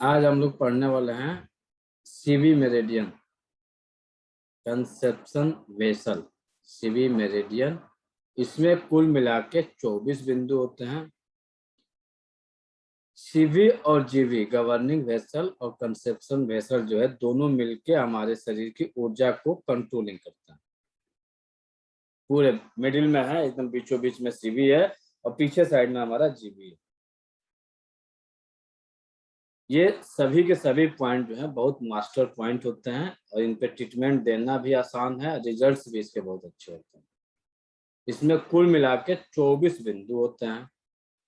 आज हम लोग पढ़ने वाले हैं CV meridian conception vessel. CV meridian, इसमें कुल मिला के 24 बिंदु होते हैं। सीवी और जीवी गवर्निंग वेसल और कंसेप्शन वेसल जो है दोनों मिलके हमारे शरीर की ऊर्जा को कंट्रोलिंग करता है। पूरे मिडिल में है, एकदम बीचों बीच में सीवी है और पीछे साइड में हमारा जीवी है। ये सभी के सभी पॉइंट जो है बहुत मास्टर पॉइंट होते हैं और इन पे ट्रीटमेंट देना भी आसान है, रिजल्ट्स भी इसके बहुत अच्छे होते हैं। इसमें कुल मिला के 24 बिंदु होते हैं।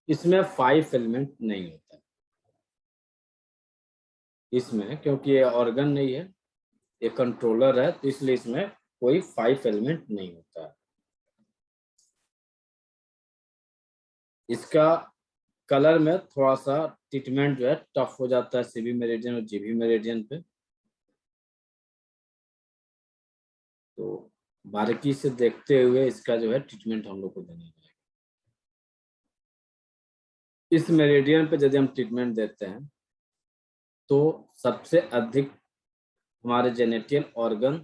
इसमें 5 एलिमेंट नहीं होता है इसमें, क्योंकि ये ऑर्गन नहीं है, ये कंट्रोलर है, तो इसलिए इसमें कोई 5 एलिमेंट नहीं होता है। इसका कलर में थोड़ा सा ट्रीटमेंट जो है टफ हो जाता है सीवी मेरिडियन और जीवी मेरिडियन पे, तो बारीकी से देखते हुए इसका जो है ट्रीटमेंट हम लोग को देना पड़ेगा। इस मेरिडियन पे यदि हम ट्रीटमेंट देते हैं तो सबसे अधिक हमारे जेनेटियल ऑर्गन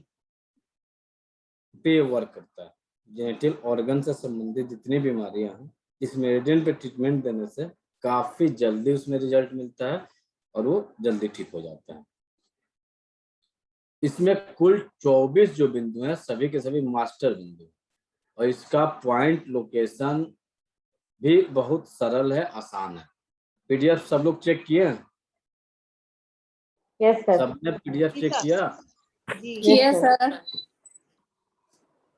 पे वर्क करता है। जेनेटियल ऑर्गन से संबंधित जितनी बीमारियां हैं, इस मेरिडियन पे ट्रीटमेंट देने से काफी जल्दी उसमें रिजल्ट मिलता है और वो जल्दी ठीक हो जाता है। इसमें कुल 24 जो बिंदु हैं सभी के सभी मास्टर बिंदु, और इसका पॉइंट लोकेशन भी बहुत सरल है, आसान है। पीडीएफ सब लोग चेक किए हैं? Yes sir. सबने पीडीएफ चेक किया? किया सर।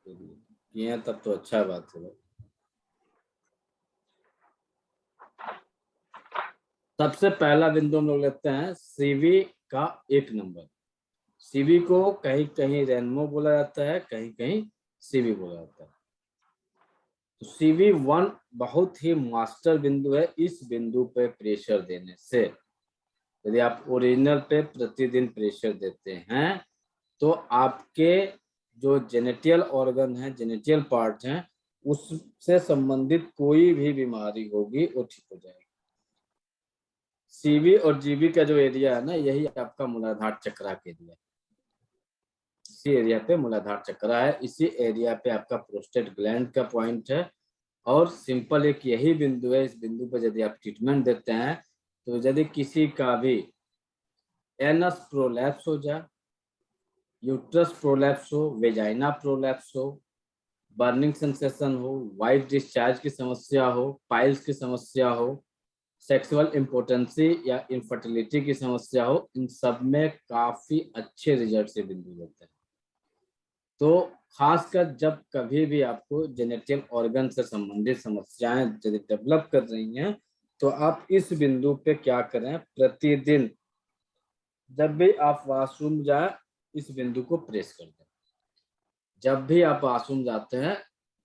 किए तब तो अच्छा बात है। सबसे पहला बिंदु हम लोग लेते हैं सीवी का 1 नंबर। सीवी को कहीं कहीं रेनमो बोला जाता है, कहीं कहीं सीवी बोला जाता है। तो सीवी 1 बहुत ही मास्टर बिंदु है। इस बिंदु पे प्रेशर देने से, यदि आप ओरिजिनल पे प्रतिदिन प्रेशर देते हैं तो आपके जो जेनेटियल ऑर्गन है, जेनेटियल पार्ट हैं, उससे संबंधित कोई भी बीमारी होगी वो ठीक हो जाएगी। सीवी और जीवी का जो एरिया है ना, यही आपका मूलाधार चक्रा के एरिया, इसी एरिया पे मूलाधार चक्रा है, इसी एरिया पे आपका प्रोस्टेट ग्लैंड का पॉइंट है। और सिंपल एक यही बिंदु है। इस बिंदु पर यदि आप ट्रीटमेंट देते हैं तो यदि किसी का भी एनस प्रोलैप्स हो जाए, यूट्रस प्रोलैप्स हो, वेजाइना प्रोलैप्स हो, बर्निंग सेंसेशन हो, वाइट डिस्चार्ज की समस्या हो, पाइल्स की समस्या हो, सेक्सुअल इम्पोर्टेंसी या इनफर्टिलिटी की समस्या हो, इन सब में काफी अच्छे रिजल्ट से बिंदु देते हैं। तो खासकर जब कभी भी आपको जेनेटियल ऑर्गन से संबंधित समस्याएं यदि डेवलप कर रही हैं तो आप इस बिंदु पे क्या करें, प्रतिदिन जब भी आप वॉशरूम जाए इस बिंदु को प्रेस कर दें। जब भी आप वॉशरूम जाते हैं,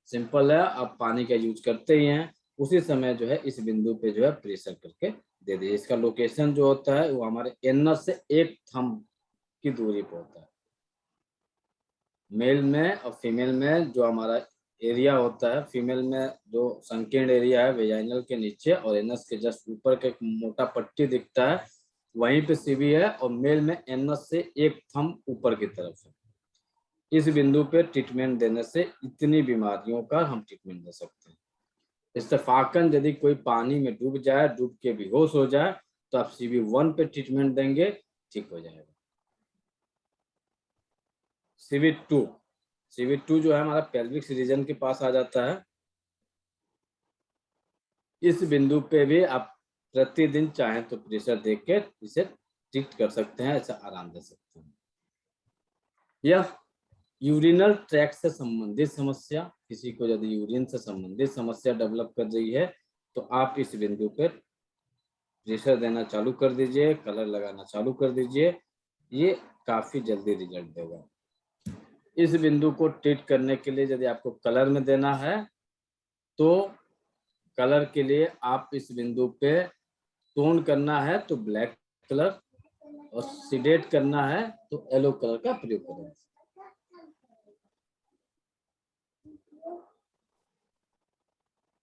सिंपल है, आप पानी का यूज करते ही हैं, उसी समय जो है इस बिंदु पे जो है प्रेशर करके दे दीजिए। इसका लोकेशन जो होता है वो हमारे एनस से 1 थंब की दूरी पर होता है। मेल में और फीमेल में जो हमारा एरिया होता है, फीमेल में जो संकीर्ण एरिया है वेजाइनल के नीचे और एनस के जस्ट ऊपर का एक मोटा पट्टी दिखता है, वहीं पे सीवी है, और मेल में एनस से 1 थंब ऊपर की तरफ है। इस बिंदु पे ट्रीटमेंट देने से इतनी बीमारियों का हम ट्रीटमेंट दे सकते हैं। इत्तेफाकन यदि कोई पानी में डूब जाए, डूब के बेहोश हो जाए, तो आप सीवी 1 पे ट्रीटमेंट देंगे, ठीक हो जाएगा। सीवी 2 जो है हमारा पेल्विक रीजन के पास आ जाता है। इस बिंदु पे भी आप प्रतिदिन चाहें तो प्रेशर देके इसे ट्रीट कर सकते हैं, ऐसा आराम दे सकते हैं। यह यूरिनल ट्रैक्ट से संबंधित समस्या, किसी को यदि यूरिन से संबंधित समस्या डेवलप कर रही है तो आप इस बिंदु पर प्रेशर देना चालू कर दीजिए, कलर लगाना चालू कर दीजिए, ये काफी जल्दी रिजल्ट देगा। इस बिंदु को ट्रीट करने के लिए यदि आपको कलर में देना है तो कलर के लिए आप इस बिंदु पे टोन करना है तो ब्लैक कलर, और सीडेट करना है तो येलो कलर का प्रयोग करें।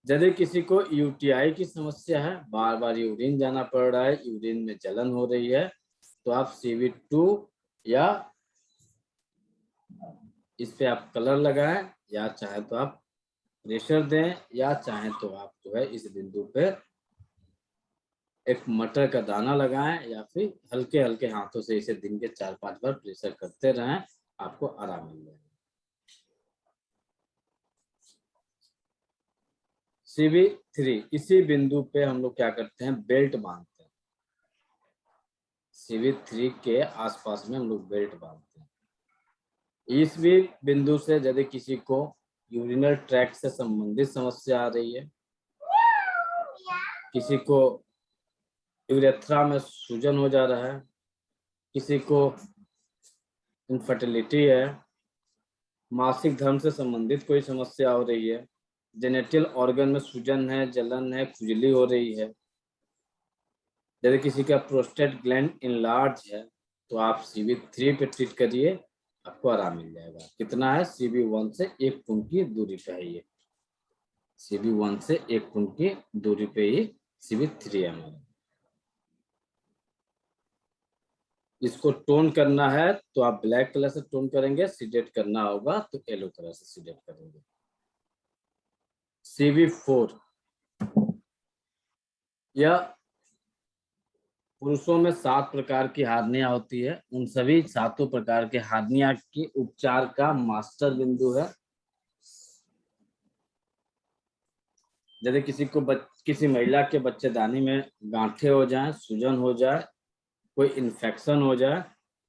यदि किसी को यूटीआई की समस्या है, बार बार यूरिन जाना पड़ रहा है, यूरिन में जलन हो रही है, तो आप CV2 या इस पे आप कलर लगाएं, या चाहे तो आप प्रेशर दें, या चाहे तो आप जो है इस बिंदु पे एक मटर का दाना लगाएं, या फिर हल्के हल्के हाथों से इसे दिन के 4-5 बार प्रेशर करते रहें, आपको आराम मिल जाएगा। CV3, इसी बिंदु पे हम लोग क्या करते हैं, बेल्ट बांधते हैं। CV3 के आसपास में हम लोग बेल्ट बांधते हैं। इस भी बिंदु से यदि किसी को यूरिनल ट्रैक्ट से संबंधित समस्या आ रही है, किसी को यूरेथ्रा में सूजन हो जा रहा है, किसी को इनफर्टिलिटी है, मासिक धर्म से संबंधित कोई समस्या हो रही है, जेनेटियल ऑर्गन में सूजन है, जलन है, खुजली हो रही है, यदि किसी का प्रोस्टेट ग्लैंड इनलार्ज है, तो आप CV3 पे ट्रीट करिए, आपको आराम मिल जाएगा। कितना है, CV1 से 1 फुट की दूरी पे है ये। CV1 से 1 फुट की दूरी पे ही CV3 है हमारा। इसको टोन करना है तो आप ब्लैक कलर से टोन करेंगे, सीडेट करना होगा तो येलो कलर से सीडेट करेंगे। CV4, यह पुरुषों में 7 प्रकार की हार्निया होती है। उन सभी 7 प्रकार के हार्निया के उपचार का मास्टर बिंदु है। यदि किसी महिला के बच्चेदानी में गांठें हो जाएं, सूजन हो जाए, कोई इन्फेक्शन हो जाए,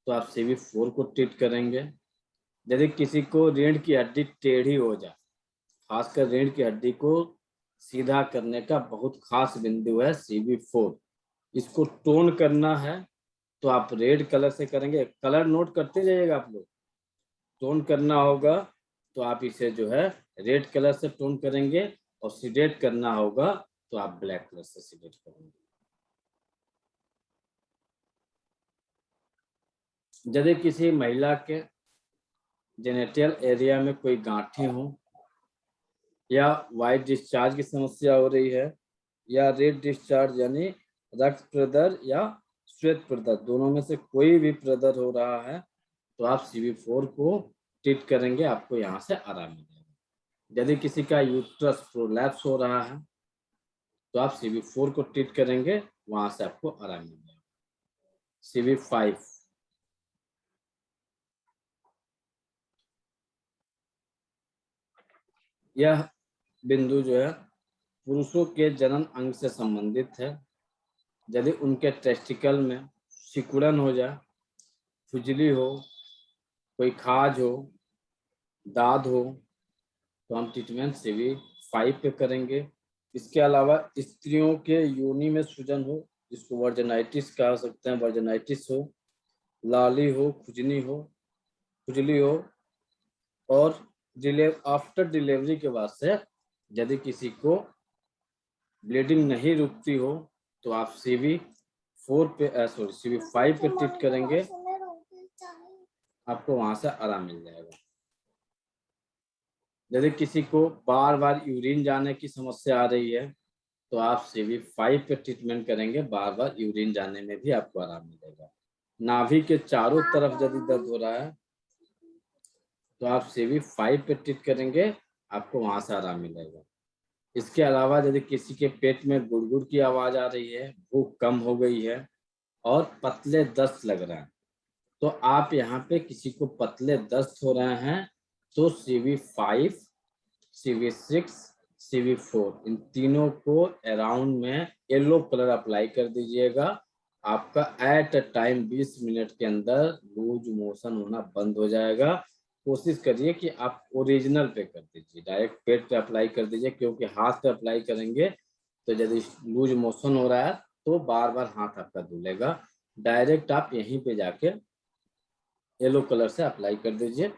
तो आप CV4 को ट्रीट करेंगे। यदि किसी को रीढ़ की हड्डी टेढ़ी हो जाए, खासकर रीढ़ की हड्डी को सीधा करने का बहुत खास बिंदु है CV4, इसको टोन करना है तो आप रेड कलर से करेंगे। कलर नोट करते जाइएगा आप लोग। टोन करना होगा तो आप इसे जो है रेड कलर से टोन करेंगे, और सीडेट करना होगा तो आप ब्लैक कलर से सीडेट करेंगे। यदि किसी महिला के जेनेटियल एरिया में कोई गांठें हो, या वाइट डिस्चार्ज की समस्या हो रही है, या रेड डिस्चार्ज यानी रक्त प्रदर या श्वेत प्रदर, दोनों में से कोई भी प्रदर हो रहा है, तो आप CV4 को ट्रीट करेंगे, आपको यहाँ से आराम मिलेगा। यदि किसी का यूट्रस प्रोलैप्स हो रहा है, तो आप CV4 को ट्रीट करेंगे, वहां से आपको आराम मिल जाएगा। CV5, यह बिंदु जो है पुरुषों के जनन अंग से संबंधित है। यदि उनके टेस्टिकल में सिकुड़न हो जाए, खुजली हो, कोई खाज हो, दाद हो, तो हम ट्रीटमेंट CV5 पे करेंगे। इसके अलावा स्त्रियों के योनि में सूजन हो, जिसको वर्जिनाइटिस कह सकते हैं, वर्जिनाइटिस हो, लाली हो, खुजली हो, और आफ्टर डिलीवरी के बाद से यदि किसी को ब्लीडिंग नहीं रुकती हो, तो आप CV5 पे ट्रीट करेंगे, आपको वहां से आराम मिल जाएगा। यदि किसी को बार बार यूरिन जाने की समस्या आ रही है, तो आप CV5 पे ट्रीटमेंट करेंगे, बार बार यूरिन जाने में भी आपको आराम मिलेगा। नाभि के चारों तरफ यदि दर्द हो रहा है, तो आप CV5 पे ट्रीट करेंगे, आपको वहां से आराम मिलेगा। इसके अलावा यदि किसी के पेट में गुड़गुड़ की आवाज आ रही है, भूख कम हो गई है, और पतले दस्त लग रहे हैं, तो आप यहाँ पे किसी को पतले दस्त हो रहे हैं, तो CV5, CV6, CV4, इन तीनों को अराउंड में येलो कलर अप्लाई कर दीजिएगा। आपका एट अ टाइम 20 मिनट के अंदर लूज मोशन होना बंद हो जाएगा। कोशिश करिए कि आप ओरिजिनल पे कर दीजिए, डायरेक्ट पेट पे अप्लाई कर दीजिए, क्योंकि हाथ पे अप्लाई करेंगे तो यदि लूज मोशन हो रहा है तो बार बार हाथ आपका धुलेगा। डायरेक्ट आप यहीं पे जाके येलो कलर से अप्लाई कर दीजिए,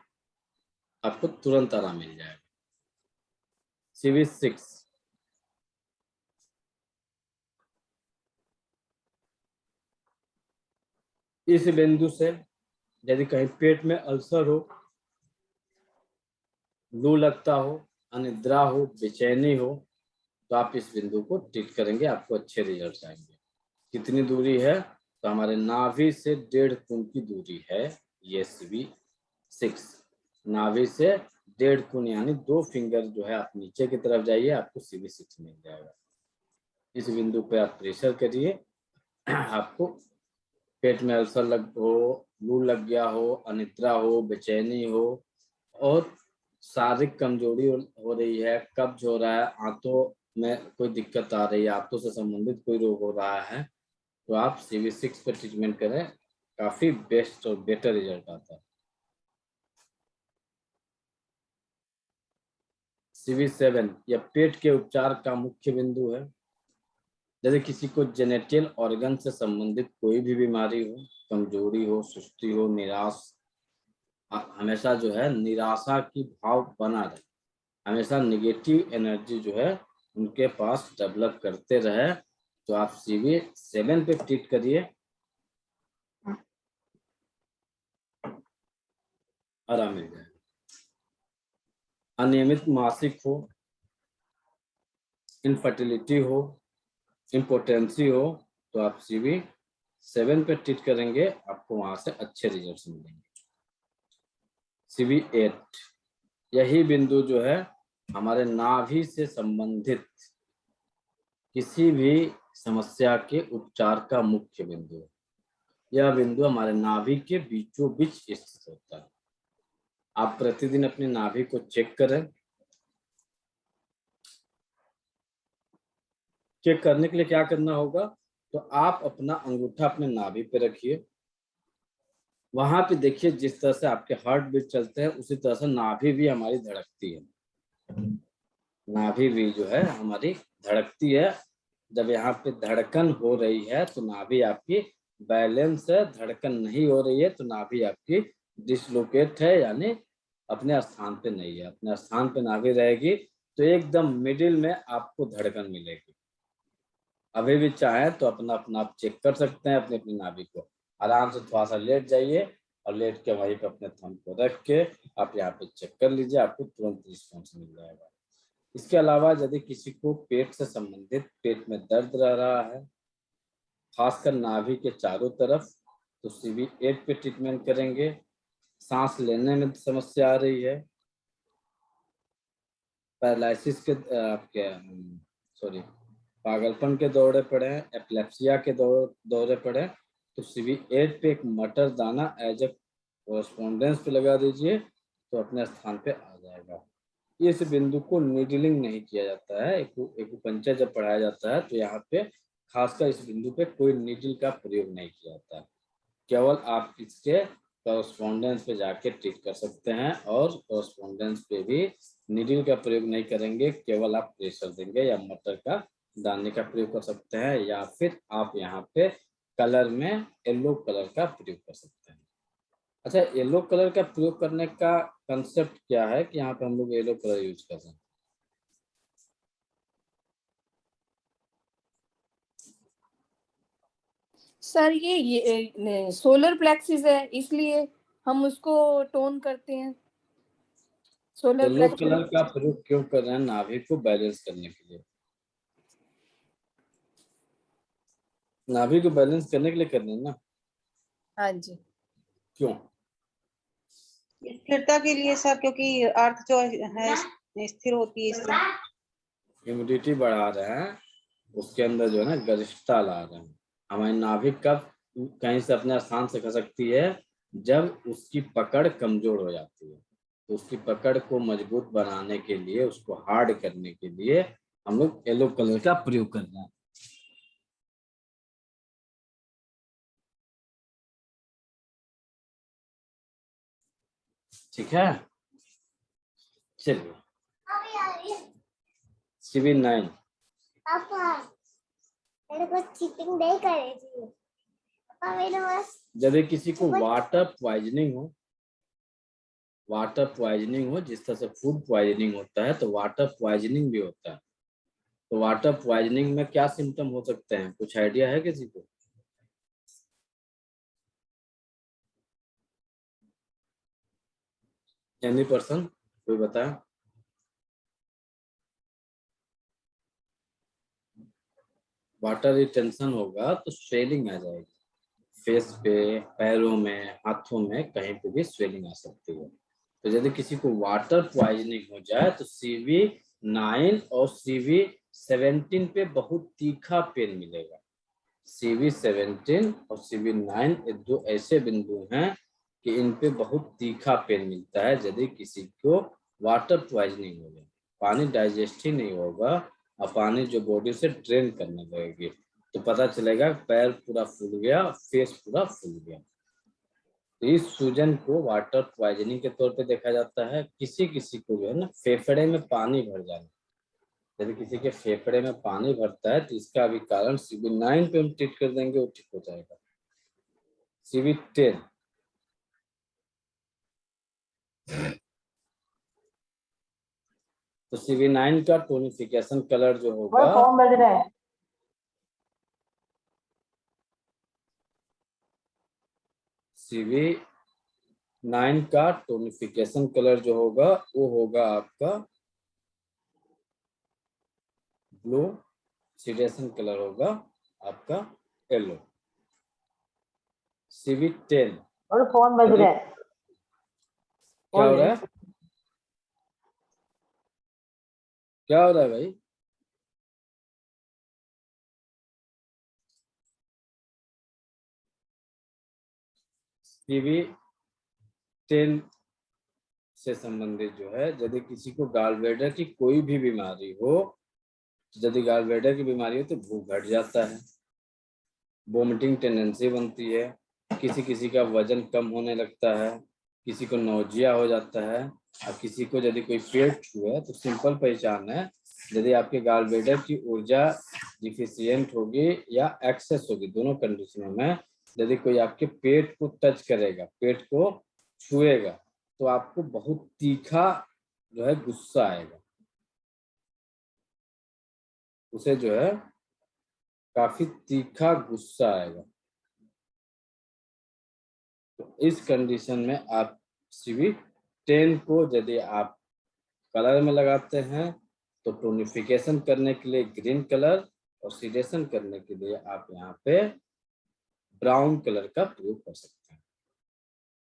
आपको तुरंत आराम मिल जाएगा। CV6, इस बिंदु से यदि कहीं पेट में अल्सर हो, लू लगता हो, अनिद्रा हो, बेचैनी हो, तो आप इस बिंदु को ट्रीट करेंगे, आपको अच्छे रिजल्ट आएंगे। कितनी दूरी है? तो हमारे नाभि से 1.5 कोण की दूरी है ये CV6। नाभि से 1.5 कोण यानी 2 फिंगर जो है आप नीचे की तरफ जाइए, आपको CV6 मिल जाएगा। इस बिंदु पे आप प्रेशर करिए। आपको पेट में अल्सर हो, लू लग गया हो, अनिद्रा हो, बेचैनी हो और शारीरिक कमजोरी हो रही है, कब्ज हो रहा है, आंतों में कोई दिक्कत आ रही है, आंतों से संबंधित कोई रोग हो रहा है, तो आप CV6 पर ट्रीटमेंट करें, काफी बेस्ट और बेटर रिजल्ट आता है। CV7 यह पेट के उपचार का मुख्य बिंदु है। जैसे किसी को जेनेटियल ऑर्गन से संबंधित कोई भी बीमारी हो, कमजोरी हो, सुस्ती हो, हमेशा जो है निराशा की भाव बना रहे, हमेशा निगेटिव एनर्जी जो है उनके पास डेवलप करते रहे, तो आप CV7 पे ट्रीट करिए, आराम मिल जाएगा। अनियमित मासिक हो, इनफर्टिलिटी हो, इम्पोटेंसी हो, तो आप CV7 पे ट्रीट करेंगे, आपको वहां से अच्छे रिजल्ट मिलेंगे। CV8 यही बिंदु जो है हमारे नाभि से संबंधित किसी भी समस्या के उपचार का मुख्य बिंदु है। यह बिंदु हमारे नाभि के बीचों बीच स्थित होता है। आप प्रतिदिन अपनी नाभि को चेक करें। चेक करने के लिए क्या करना होगा? तो आप अपना अंगूठा अपने नाभि पे रखिए, वहां पे देखिए जिस तरह से आपके हार्ट बीट चलते हैं उसी तरह से नाभि भी हमारी धड़कती है। नाभि भी जो है हमारी धड़कती है। जब यहाँ पे धड़कन हो रही है तो नाभि आपकी बैलेंस है, धड़कन नहीं हो रही है तो नाभि आपकी डिसलोकेट है, यानी अपने स्थान पे नहीं है। अपने स्थान पे नाभि रहेगी तो एकदम मिडिल में आपको धड़कन मिलेगी। अभी भी चाहे तो अपना अपना आप चेक कर सकते हैं अपनी अपनी नाभि को। आराम से थोड़ा सा लेट जाइए और लेट के वहीं पे अपने थंब को रख के आप यहाँ पे चेक कर लीजिए, आपको तुरंत रिस्पॉन्स मिल जाएगा। इसके अलावा यदि किसी को पेट से संबंधित पेट में दर्द रह रहा है, खासकर नाभि के चारों तरफ, तो CV8 पे ट्रीटमेंट करेंगे। सांस लेने में समस्या आ रही है, पैरालिसिस के आपके सॉरी पागलपन के दौरे पड़े हैं, एपिलेप्सिया के दौरे पड़े, तो CV8 पे एक मटर दाना एज ए कोरेस्पोंडेंस पे लगा दीजिए, तो अपने स्थान पे आ जाएगा। इस बिंदु को नीडलिंग नहीं किया जाता है। एक्यूपंक्चर जब पढ़ाया जाता है तो यहाँ पे खासकर इस बिंदु पे कोई नीडल का प्रयोग नहीं किया जाता, केवल आप इसके कॉरेस्पोंडेंस पे जाके ट्रीट कर सकते हैं, और कॉरेस्पोंडेंस पे भी नीडल का प्रयोग नहीं करेंगे, केवल आप प्रेशर देंगे या मटर का दाने का प्रयोग कर सकते हैं, या फिर आप यहाँ पे कलर में येलो कलर का प्रयोग कर सकते हैं। अच्छा, येलो कलर का प्रयोग करने का कंसेप्ट क्या है कि यहाँ पे हम लोग येलो कलर यूज कर रहे हैं? सर ये सोलर प्लेक्सिस है, इसलिए हम उसको टोन करते हैं। सोलर येलो प्लेक्सिस कलर का प्रयोग क्यों कर रहे हैं? नाभि को बैलेंस करने के लिए, नाभि को बैलेंस करने के लिए कर रहे हैं ना? हाँ जी। क्यों? स्थिरता के लिए सर, क्योंकि अर्थ जो है स्थिर होती है इससे। ह्यूमिडिटी बढ़ा रहे हैं, उसके अंदर जो है ना गरिष्ठता ला रहे हैं। हमारी नाभि कब कहीं से अपने स्थान से खसकती है? जब उसकी पकड़ कमजोर हो जाती है। तो उसकी पकड़ को मजबूत बनाने के लिए, उसको हार्ड करने के लिए हम लोग येलो कलर का प्रयोग कर रहे हैं। ठीक है, चलिए CV9 मेरे को चीटिंग नहीं करेगी पापा, मेरे पास यदि किसी को वाटर पॉइजनिंग हो, जिस तरह से फूड पॉइजनिंग होता है तो वाटर पॉइजनिंग भी होता है। तो वाटर पॉइजनिंग में क्या सिम्टम हो सकते हैं, कुछ आइडिया है किसी को? एनी पर्सन कोई बताए? वाटर रिटेंशन होगा तो स्वेलिंग आ जाएगी, फेस पे, पैरों में, हाथों में, कहीं पे भी स्वेलिंग आ सकती है। तो यदि किसी को वाटर पॉइजनिंग हो जाए तो CV9 और CV17 पे बहुत तीखा पेन मिलेगा। CV17 और CV9 ये दो ऐसे बिंदु हैं कि इन पे बहुत तीखा पेन मिलता है यदि किसी को वाटर पॉइजनिंग हो जाए। पानी डाइजेस्ट ही नहीं होगा और पानी जो बॉडी से ड्रेन करने लगेगी तो पता चलेगा पैर पूरा फूल गया, फेस पूरा फूल गया। तो इस सूजन को वाटर पॉइजनिंग के तौर पे देखा जाता है। किसी किसी को जो है ना फेफड़े में पानी भर जाना, यदि किसी के फेफड़े में पानी भरता है तो इसका भी कारण CV9 पे हम ट्रीट कर देंगे, वो ठीक हो जाएगा। CV10 तो CV9 का टोनिफिकेशन कलर जो होगा, कौन बज रहा है? CV9 का टोनिफिकेशन कलर जो होगा वो होगा आपका ब्लू, सीडेशन कलर होगा आपका येलो। CV10 और फोन बज रहा है। क्या हो रहा है? क्या हो रहा है भाई? CV10 से संबंधित जो है, यदि किसी को गॉलब्लैडर की कोई भी बीमारी हो, यदि गॉलब्लैडर की बीमारी हो तो भूख घट जाता है, वोमिटिंग टेंडेंसी बनती है, किसी किसी का वजन कम होने लगता है, किसी को नौजिया हो जाता है, और किसी को यदि कोई पेट छुए तो सिंपल पहचान है, यदि आपके गॉलब्लैडर की ऊर्जा डिफिशियंट होगी या एक्सेस होगी, दोनों कंडीशनों में यदि कोई आपके पेट को टच करेगा, पेट को छुएगा, तो आपको बहुत तीखा जो है गुस्सा आएगा, उसे जो है काफी तीखा गुस्सा आएगा। तो इस कंडीशन में आप CV10 को यदि आप कलर में लगाते हैं तो टोनिफिकेशन करने के लिए ग्रीन कलर और सीडेशन करने के लिए आप यहाँ पे ब्राउन कलर का प्रयोग कर सकते हैं।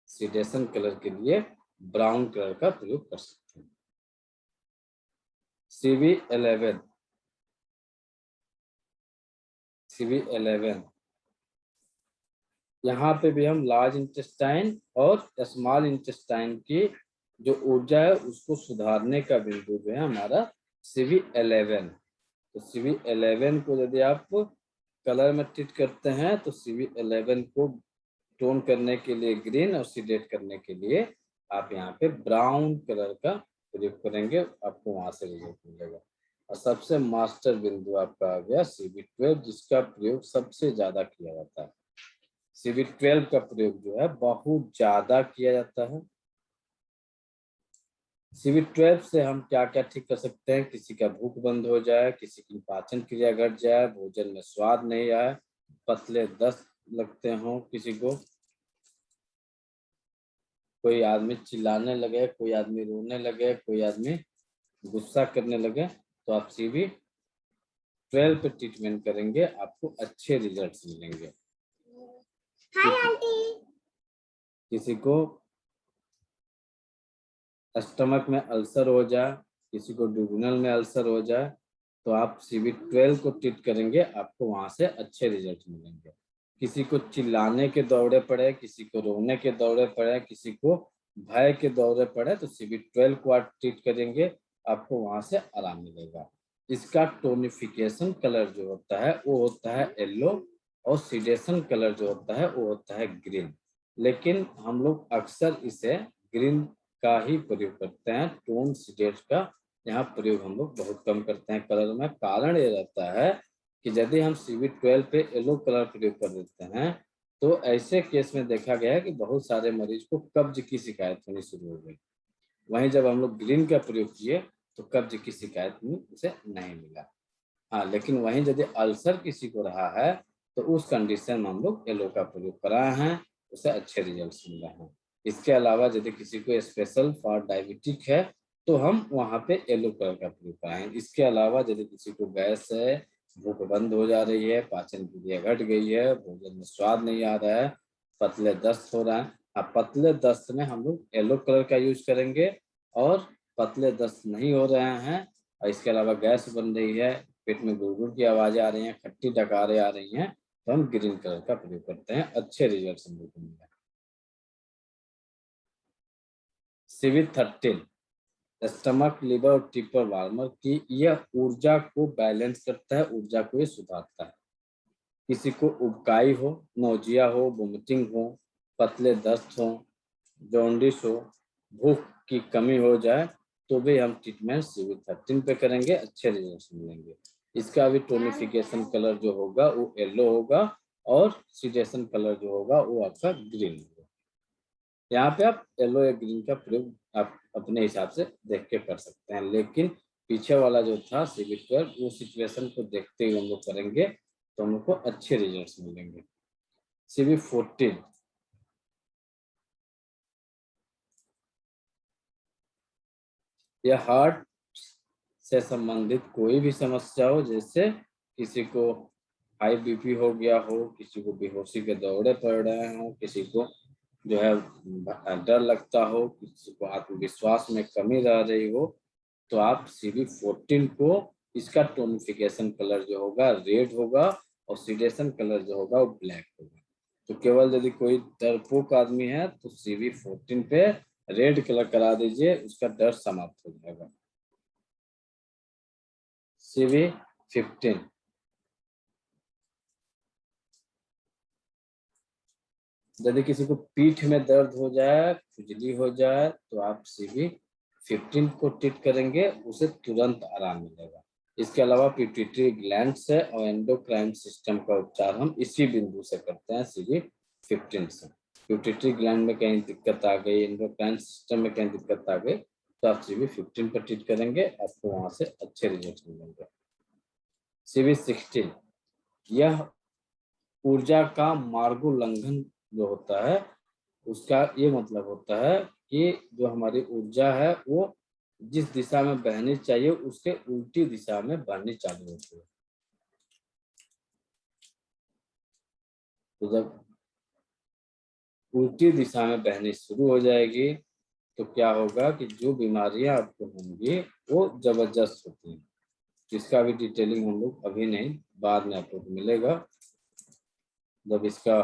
सीडेशन कलर के लिए ब्राउन कलर का प्रयोग कर सकते हैं। CV11 यहाँ पे भी हम लार्ज इंटेस्टाइन और स्मॉल इंटेस्टाइन की जो ऊर्जा है उसको सुधारने का बिंदु जो है हमारा CV11। तो CV11 को यदि आप कलर में ट्रीट करते हैं तो CV11 को टोन करने के लिए ग्रीन और सीडेट करने के लिए आप यहाँ पे ब्राउन कलर का प्रयोग करेंगे, आपको वहां से रिजल्ट मिलेगा। और सबसे मास्टर बिंदु आपका आ गया CV12, जिसका प्रयोग सबसे ज्यादा किया जाता है। CV12 का प्रयोग जो है बहुत ज्यादा किया जाता है। CV12 से हम क्या क्या ठीक कर सकते हैं? किसी का भूख बंद हो जाए, किसी की पाचन क्रिया घट जाए, भोजन में स्वाद नहीं आए, पतले दस्त लगते हों, किसी को कोई आदमी चिल्लाने लगे, कोई आदमी रोने लगे, कोई आदमी गुस्सा करने लगे, तो आप CV12 पे ट्रीटमेंट करेंगे, आपको अच्छे रिजल्ट्स मिलेंगे। Hi aunty. किसी को स्टमक में अल्सर हो जाए, किसी को ड्यूडेनल में अल्सर हो जाए, तो आप CV12 को ट्रीट करेंगे, आपको वहां से अच्छे रिजल्ट मिलेंगे। किसी को चिल्लाने के दौरे पड़े, किसी को रोने के दौरे पड़े, किसी को भय के दौरे पड़े, तो CV12 को आप ट्रीट करेंगे, आपको वहां से आराम मिलेगा। इसका टोनिफिकेशन कलर जो होता है वो होता है येलो, और सीडेशन कलर जो होता है वो होता है ग्रीन। लेकिन हम लोग अक्सर इसे ग्रीन का ही प्रयोग करते हैं, टोन सीडेट का यहाँ प्रयोग हम लोग बहुत कम करते हैं कलर में। कारण ये रहता है कि यदि हम CV12 पे येलो कलर प्रयोग कर देते हैं तो ऐसे केस में देखा गया है कि बहुत सारे मरीज को कब्ज की शिकायत होनी शुरू हो गई। वहीं जब हम लोग ग्रीन का प्रयोग किए तो कब्ज की शिकायत में उसे नहीं मिला। हाँ, लेकिन वहीं यदि अल्सर किसी को रहा है तो उस कंडीशन में हम लोग येलो का प्रयोग कराए हैं, उसे अच्छे रिजल्ट मिले हैं। इसके अलावा यदि किसी को स्पेशल फॉर डायबिटिक है तो हम वहाँ पे येलो कलर का प्रयोग कराएंगे। इसके अलावा यदि किसी को गैस है भूख बंद हो जा रही है, पाचन क्रिया घट गई है, भोजन में स्वाद नहीं आ रहा है, पतले दस्त हो रहा है। अब पतले दस्त में हम लोग येलो कलर का यूज करेंगे, और पतले दस्त नहीं हो रहे हैं और इसके अलावा गैस बन रही है, पेट में गुड़गुड़ की आवाजें आ रही हैं, खट्टी डकारें आ रही हैं, तो हम ग्रीन कलर का प्रयोग करते हैं। अच्छे रिजल्ट हम लोग को मिले। CV13 स्टमक, लिवर और ट्रिपर वार्मर की यह ऊर्जा को बैलेंस करता है, ऊर्जा को ये सुधारता है। किसी को उबकाई हो, नोजिया हो, वोमिटिंग हो, पतले दस्त हो, जॉन्डिस हो, भूख की कमी हो जाए, तो भी हम ट्रीटमेंट CV13 पे करेंगे, अच्छे रिजल्ट मिलेंगे। इसका भी टोनिफिकेशन कलर जो होगा वो येलो होगा, और सीडेशन कलर जो होगा वो आपका ग्रीन होगा। यहाँ पे आप येलो या ग्रीन का प्रयोग आप अपने हिसाब से देख के कर सकते हैं, लेकिन पीछे वाला जो था CV12 वो सिचुएशन को देखते हुए हम लोग करेंगे, तो हम लोग को अच्छे रिजल्ट्स मिलेंगे। CV14 यह हार्ट से संबंधित कोई भी समस्या हो, जैसे किसी को हाई बीपी हो गया हो, किसी को बेहोशी के दौरे पड़ रहे हो, किसी को जो है डर लगता हो, किसी को आत्मविश्वास में कमी रह रही हो, तो आप CV14 को इसका टोनिफिकेशन कलर जो होगा रेड होगा, और सीडेशन कलर जो होगा वो ब्लैक होगा। तो केवल यदि कोई डरपोक आदमी है तो CV14 पे रेड कलर करा दीजिए, उसका डर समाप्त हो जाएगा। CV15 यदि किसी को पीठ में दर्द हो जाए, खुजली हो जाए, तो आप CV15 को ट्रीट करेंगे, उसे तुरंत आराम मिलेगा। इसके अलावा पिट्यूटरी ग्लैंड से और एंडोक्राइन सिस्टम का उपचार हम इसी बिंदु से करते हैं, CV15 से। पिट्यूटरी ग्लैंड में कहीं दिक्कत आ गई, एंडोक्राइन सिस्टम में कहीं दिक्कत आ गई, तो आप CV15 पर ट्रीट करेंगे, आपको वहां से अच्छे रिजल्ट मिलेंगे। CV16 यह ऊर्जा का मार्गोल्लंघन जो होता है, उसका ये मतलब होता है कि जो हमारी ऊर्जा है वो जिस दिशा में बहनी चाहिए उसके उल्टी दिशा में बहनी चालू होती है। तो जब उल्टी दिशा में बहनी शुरू हो जाएगी, तो क्या होगा कि जो बीमारियां आपको होंगी वो जबरदस्त होती हैं। इसका भी डिटेलिंग हम लोग अभी नहीं, बाद में आपको मिलेगा, जब इसका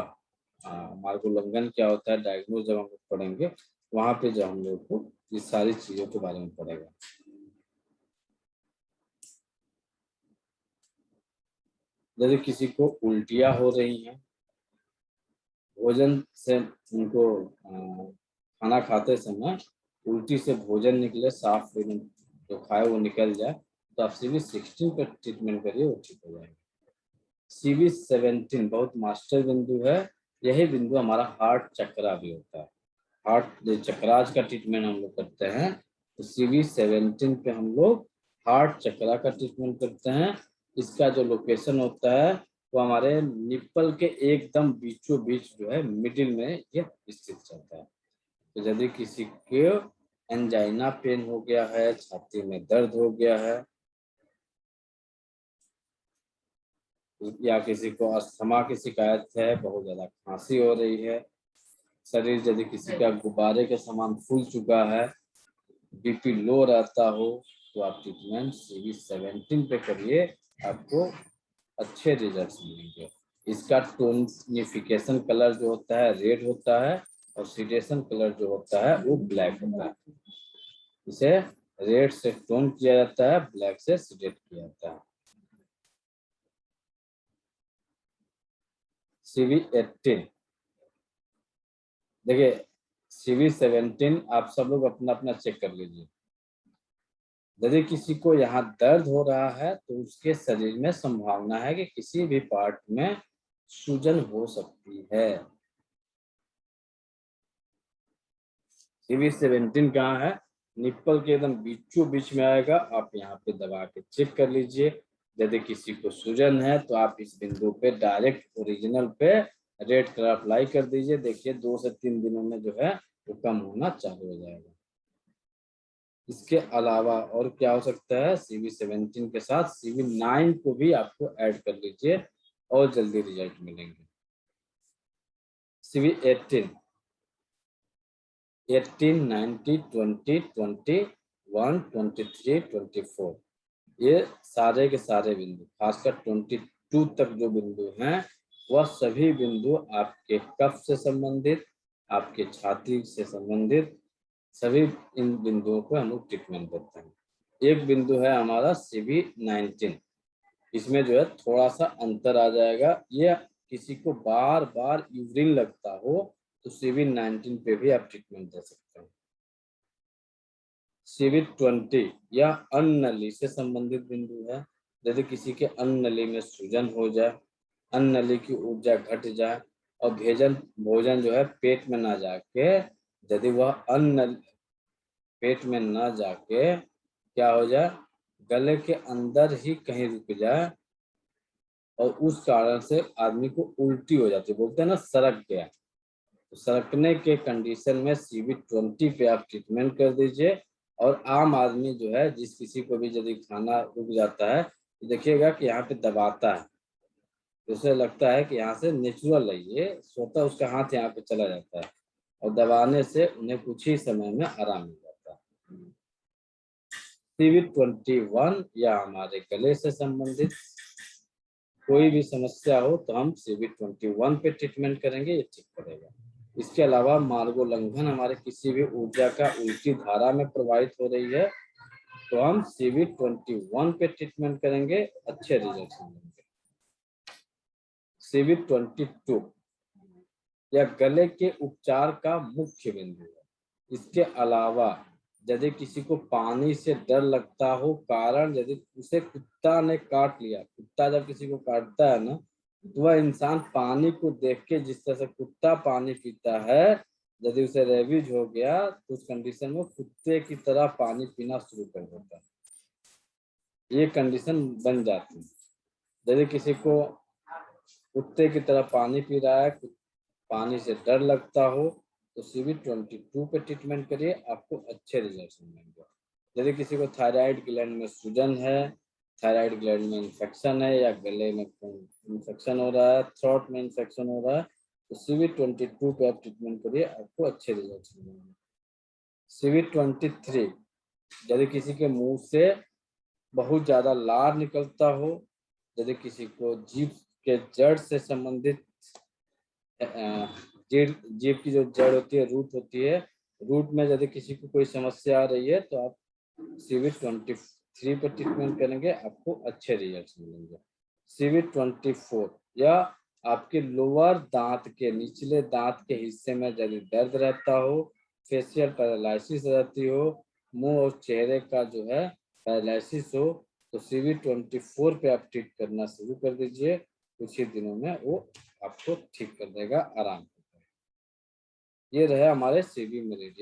मार्गोल्लंघन क्या होता है डायग्नोज जब हम लोग पढ़ेंगे, वहां पे जब हम लोग को इस सारी चीजों के बारे में पढ़ेगा। यदि किसी को उल्टियां हो रही हैं, भोजन से उनको खाना खाते समय उल्टी से भोजन निकले, साफ जो खाए वो निकल जाए, तो आप CV16 पर ट्रीटमेंट करिए, वो ठीक हो जाएगा। CV17 बहुत मास्टर बिंदु है, यही बिंदु हमारा हार्ट चक्रा भी होता है। हार्ट चक्राज का ट्रीटमेंट हम लोग करते हैं, तो CV17 पे हम लोग हार्ट चक्रा का ट्रीटमेंट करते हैं। इसका जो लोकेशन होता है वो हमारे निप्पल के एकदम बीचों बीच जो है मिडिल में ये स्थित रहता है। तो यदि किसी के एंजाइना पेन हो गया है, छाती में दर्द हो गया है, या किसी को अस्थमा की शिकायत है, बहुत ज्यादा खांसी हो रही है, शरीर यदि किसी का गुब्बारे के समान फूल चुका है, बीपी लो रहता हो, तो आप ट्रीटमेंट CV17 पे करिए, आपको अच्छे रिजल्ट्स मिलेंगे। इसका टोनिफिकेशन कलर जो होता है रेड होता है, और सीडेशन कलर जो होता है वो ब्लैक होता है। इसे रेड से टोन किया जाता है, ब्लैक से सीडेट किया जाता है। CV18 देखिए, CV17 आप सब लोग अपना अपना चेक कर लीजिए। यदि किसी को यहाँ दर्द हो रहा है तो उसके शरीर में संभावना है कि किसी भी पार्ट में सूजन हो सकती है। CV17 कहाँ है? निप्पल के एकदम बीचों बीच में आएगा, आप यहाँ पे दबा के चेक कर लीजिए। यदि किसी को सूजन है तो आप इस बिंदु पे डायरेक्ट ओरिजिनल पे रेड कलर अप्लाई कर दीजिए, देखिए 2 से 3 दिनों में जो है वो कम होना चालू हो जाएगा। इसके अलावा और क्या हो सकता है, CV17 के साथ CV9 को भी आपको ऐड कर लीजिए और जल्दी रिजल्ट मिलेंगे। CV18, 18, 90, 20, 21, 23, 24, ये सारे के सारे बिंदु, खासकर 22 तक जो बिंदु हैं वह सभी बिंदु आपके कफ से संबंधित, आपके छाती से संबंधित, सभी इन बिंदुओं को हम लोग ट्रीटमेंट देते हैं। एक बिंदु है हमारा CV19, इसमें जो है थोड़ा सा अंतर आ जाएगा। ये किसी को बार बार यूरिन लगता हो तो CV19 पे भी आप ट्रीटमेंट दे सकते हैं। CV20 या अन्न नली से संबंधित बिंदु है। यदि किसी के अन्न नली में सूजन हो जाए, अन्न नली की ऊर्जा घट जाए और भोजन जो है पेट में ना जाके, यदि वह अन्न पेट में ना जाके क्या हो जाए, गले के अंदर ही कहीं रुक जाए और उस कारण से आदमी को उल्टी हो जाती है, बोलते हैं ना सरक गया, तो सरकने के कंडीशन में CV20 पे आप ट्रीटमेंट कर दीजिए। और आम आदमी जो है, जिस किसी को भी यदि खाना रुक जाता है तो देखिएगा कि यहाँ पे दबाता है, तो उसे लगता है कि यहाँ से नेचुरल है, ये स्वतः उसका हाथ यहाँ पे चला जाता है और दबाने से उन्हें कुछ ही समय में आराम मिल जाता है। CV21 या हमारे गले से संबंधित कोई भी समस्या हो तो हम CV21 पे ट्रीटमेंट करेंगे, ये ठीक करेगा। इसके अलावा मार्गोल्लंघन हमारे किसी भी ऊर्जा का उल्टी धारा में प्रवाहित हो रही है तो हम CV21 पे ट्रीटमेंट करेंगे, अच्छे रिजल्ट मिलेंगे। CV22 या गले के उपचार का मुख्य बिंदु है। इसके अलावा यदि किसी को पानी से डर लगता हो, कारण यदि उसे कुत्ता ने काट लिया, कुत्ता जब किसी को काटता है ना तो वह इंसान पानी को देख के, जिस तरह से कुत्ता पानी पीता है, यदि उसे रेबीज हो गया तो उस कंडीशन में कुत्ते की तरह पानी पीना शुरू कर देता है, ये कंडीशन बन जाती है। यदि किसी को कुत्ते की तरह पानी पी रहा है, पानी से डर लगता हो तो CV22 पे ट्रीटमेंट करिए, आपको अच्छे रिजल्ट मिलेंगे। यदि किसी को थायराइड ग्लैंड में सूजन है, थायराइड ग्लैंड में इन्फेक्शन है या गले में इन्फेक्शन हो रहा है, थ्रोट में इन्फेक्शन हो रहा है तो CV22 पे आप ट्रीटमेंट करिए, आपको अच्छे रिजल्ट मिलेंगे। CV23 यदि किसी के मुंह से बहुत ज्यादा लार निकलता हो, यदि किसी को जीभ के जड़ से संबंधित, जीभ की जो जड़ होती है, रूट होती है, रूट में यदि किसी को कोई समस्या आ रही है तो आप CV23 पर ट्रीटमेंट करेंगे, आपको अच्छे रिजल्ट मिलेंगे। CV24 या आपके लोअर दांत के निचले दांत के हिस्से में यदि दर्द रहता हो, फेशियल पैरालिसिस रहती हो, मुंह और चेहरे का जो है पैरालिसिस हो तो CV24 पे आप ट्रीट करना शुरू कर दीजिए, कुछ ही दिनों में वो आपको ठीक कर देगा, आराम। ये रहे हमारे CV मेरिडियन।